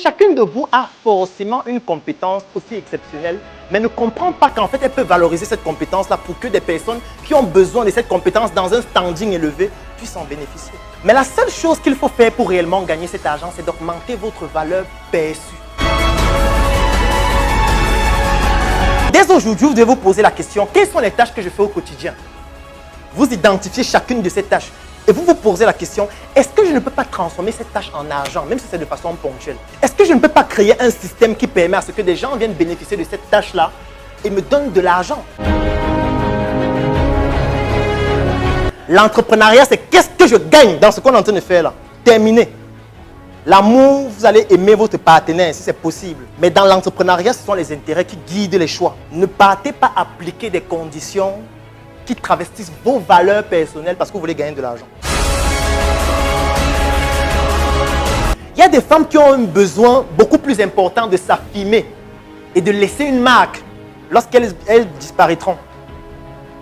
Chacune de vous a forcément une compétence aussi exceptionnelle, mais ne comprend pas qu'en fait, elle peut valoriser cette compétence-là pour que des personnes qui ont besoin de cette compétence dans un standing élevé puissent en bénéficier. Mais la seule chose qu'il faut faire pour réellement gagner cet argent, c'est d'augmenter votre valeur perçue. Dès aujourd'hui, vous devez vous poser la question, quelles sont les tâches que je fais au quotidien? Vous identifiez chacune de ces tâches et vous vous posez la question, est-ce que je ne peux pas transformer cette tâche en argent, même si c'est de façon ponctuelle? Est-ce que je ne peux pas créer un système qui permet à ce que des gens viennent bénéficier de cette tâche-là et me donnent de l'argent? L'entrepreneuriat, c'est qu'est-ce que je gagne dans ce qu'on est en train de faire là? Terminé. L'amour, vous allez aimer votre partenaire si c'est possible. Mais dans l'entrepreneuriat, ce sont les intérêts qui guident les choix. Ne partez pas appliquer des conditions qui travestissent vos valeurs personnelles parce que vous voulez gagner de l'argent. Il y a des femmes qui ont un besoin beaucoup plus important de s'affirmer et de laisser une marque lorsqu'elles disparaîtront.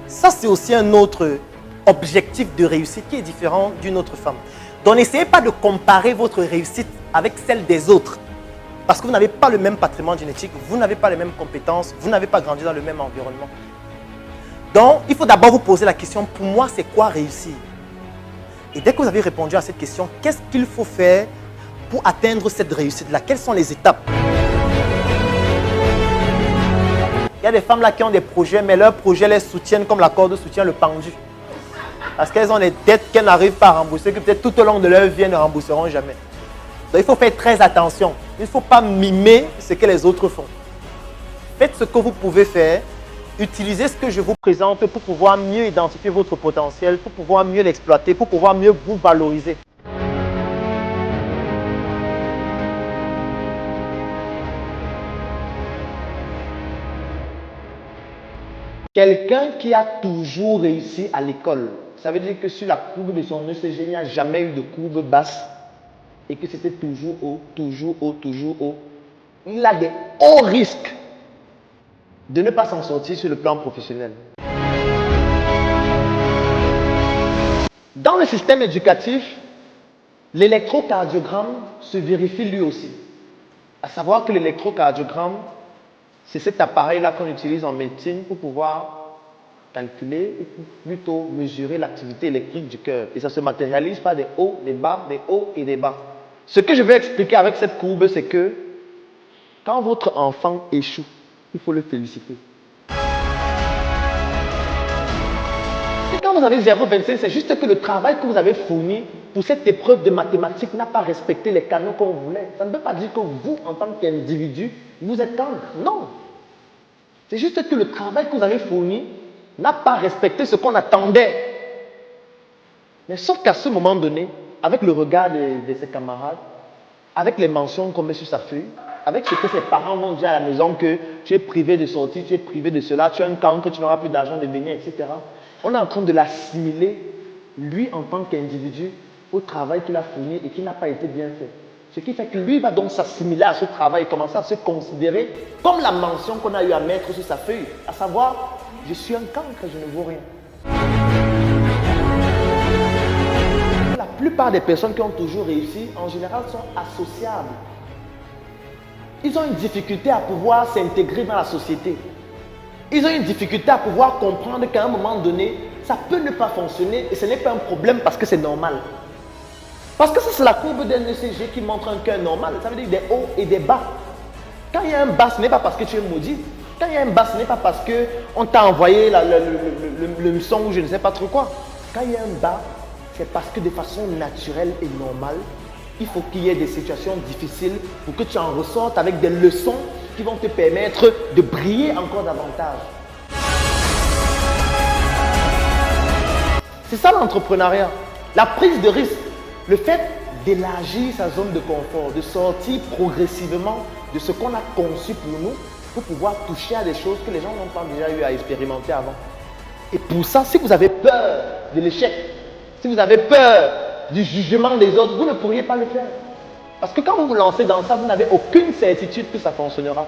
Ça, c'est aussi un autre objectif de réussite qui est différent d'une autre femme. Donc, n'essayez pas de comparer votre réussite avec celle des autres parce que vous n'avez pas le même patrimoine génétique, vous n'avez pas les mêmes compétences, vous n'avez pas grandi dans le même environnement. Donc, il faut d'abord vous poser la question, pour moi, c'est quoi réussir? Et dès que vous avez répondu à cette question, qu'est-ce qu'il faut faire pour atteindre cette réussite-là? Quelles sont les étapes? Il y a des femmes là qui ont des projets, mais leurs projets les soutiennent comme la corde soutient le pendu. Parce qu'elles ont des dettes qu'elles n'arrivent pas à rembourser, que peut-être tout au long de leur vie, elles ne rembourseront jamais. Donc, il faut faire très attention. Il ne faut pas mimer ce que les autres font. Faites ce que vous pouvez faire. Utilisez ce que je vous présente pour pouvoir mieux identifier votre potentiel, pour pouvoir mieux l'exploiter, pour pouvoir mieux vous valoriser. Quelqu'un qui a toujours réussi à l'école, ça veut dire que sur la courbe de son ECG, il n'y a jamais eu de courbe basse et que c'était toujours haut, toujours haut, toujours haut. Il a des hauts risques de ne pas s'en sortir sur le plan professionnel. Dans le système éducatif, l'électrocardiogramme se vérifie lui aussi. À savoir que l'électrocardiogramme, c'est cet appareil-là qu'on utilise en médecine pour pouvoir calculer et plutôt mesurer l'activité électrique du cœur. Et ça se matérialise par des hauts, des bas, des hauts et des bas. Ce que je vais expliquer avec cette courbe, c'est que quand votre enfant échoue, il faut le féliciter. Et quand vous avez 0,25, c'est juste que le travail que vous avez fourni pour cette épreuve de mathématiques n'a pas respecté les canons qu'on voulait. Ça ne veut pas dire que vous, en tant qu'individu, vous êtes cancre. Non. C'est juste que le travail que vous avez fourni n'a pas respecté ce qu'on attendait. Mais sauf qu'à ce moment donné, avec le regard de ses camarades, avec les mentions qu'on met sur sa feuille, avec ce que ses parents vont dire à la maison que tu es privé de sortie, tu es privé de cela, tu es un cancre, tu n'auras plus d'argent de venir, etc. On est en train de l'assimiler, lui en tant qu'individu, au travail qu'il a fourni et qui n'a pas été bien fait. Ce qui fait que lui va donc s'assimiler à ce travail et commencer à se considérer comme la mention qu'on a eu à mettre sur sa feuille, à savoir, je suis un cancre, je ne vaux rien. La plupart des personnes qui ont toujours réussi, en général, sont associables. Ils ont une difficulté à pouvoir s'intégrer dans la société. Ils ont une difficulté à pouvoir comprendre qu'à un moment donné, ça peut ne pas fonctionner et ce n'est pas un problème parce que c'est normal. Parce que ça, c'est la courbe d'un ECG qui montre un cœur normal. Ça veut dire des hauts et des bas. Quand il y a un bas, ce n'est pas parce que tu es maudit. Quand il y a un bas, ce n'est pas parce qu'on t'a envoyé le son ou je ne sais pas trop quoi. Quand il y a un bas, c'est parce que de façon naturelle et normale, il faut qu'il y ait des situations difficiles pour que tu en ressortes avec des leçons qui vont te permettre de briller encore davantage. C'est ça l'entrepreneuriat. La prise de risque. Le fait d'élargir sa zone de confort, de sortir progressivement de ce qu'on a conçu pour nous, pour pouvoir toucher à des choses que les gens n'ont pas déjà eu à expérimenter avant. Et pour ça, si vous avez peur de l'échec, si vous avez peur du jugement des autres, vous ne pourriez pas le faire. Parce que quand vous vous lancez dans ça, vous n'avez aucune certitude que ça fonctionnera.